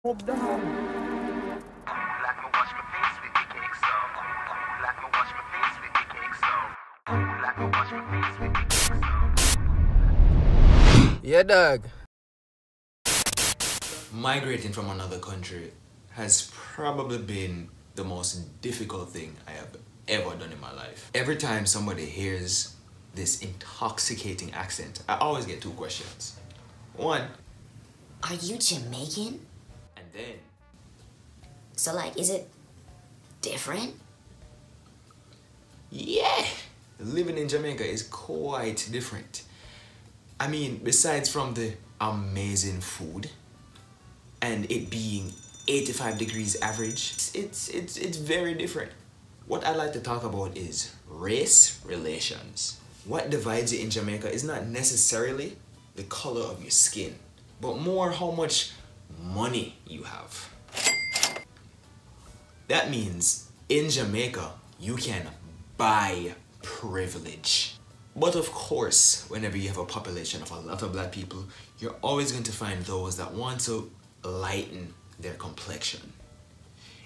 Rub down. Like me wash my face with the cake soap. Like me wash my face with the cake soap. Like me wash my face with the cake soap. Yeah, dog. Migrating from another country has probably been the most difficult thing I have ever done in my life. Every time somebody hears this intoxicating accent, I always get two questions. One, are you Jamaican? and then, So like, is it different? yeah, living in Jamaica is quite different. I mean, besides from the amazing food and it being 85 degrees average, it's very different. What I like to talk about is race relations. What divides you in Jamaica is not necessarily the color of your skin, but more how much money you have. That means in Jamaica, you can buy privilege. But of course, whenever you have a population of a lot of black people, you're always going to find those that want to lighten their complexion.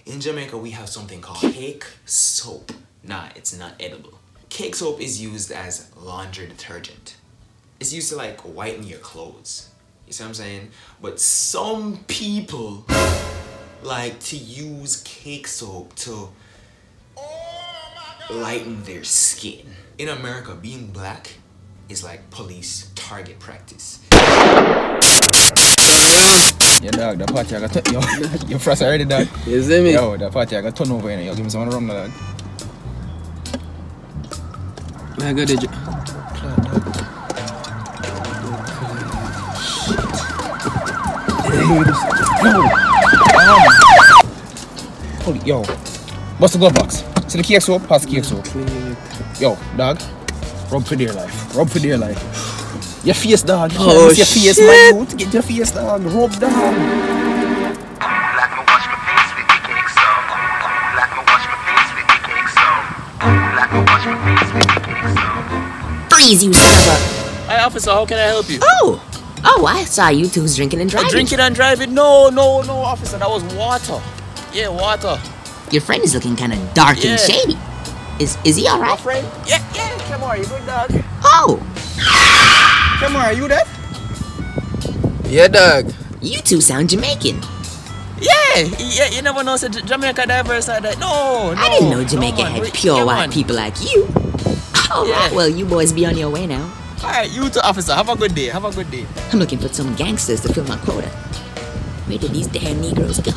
In Jamaica, we have something called cake soap. Nah, it's not edible. Cake soap is used as laundry detergent. It's used to like whiten your clothes. You see what I'm saying? But some people like to use cake soap to lighten their skin. In America, being black is like police target practice. Yeah, dog, the party I got to yo, you're frost already, dog. You see me? Yo, the party I got turn over in it. Yo, give me some rum, dog. How good did you? Holy, yo, what's the glove box? See the cake soap? Pass the cake soap. Yo, dog, rub for dear life. Rub for dear life. Your face, dog. Oh, your face, shit. my youth. Get your face, dog. Rub down. Like me wash my face with the cake soap. Like me wash my face with the cake soap. Like me wash my face with the cake soap. Freeze, you son of a... Hi, officer, how can I help you? Oh, I saw you two's drinking and driving. Drinking and driving? No, officer, that was water. Yeah, water. Your friend is looking kind of dark Yeah. and shady. Is he My alright? friend? Yeah, come on, you good dog? Oh, Come on, are you that? Yeah, dog. you two sound Jamaican. Yeah, you never know, so Jamaica diverse like that. No. I didn't know Jamaica man, had wait, pure come white on. people like you. Alright, Yeah. well, you boys be on your way now. Alright, you too, officer, have a good day, have a good day. I'm looking for some gangsters to fill my quota. Where did these damn Negroes go?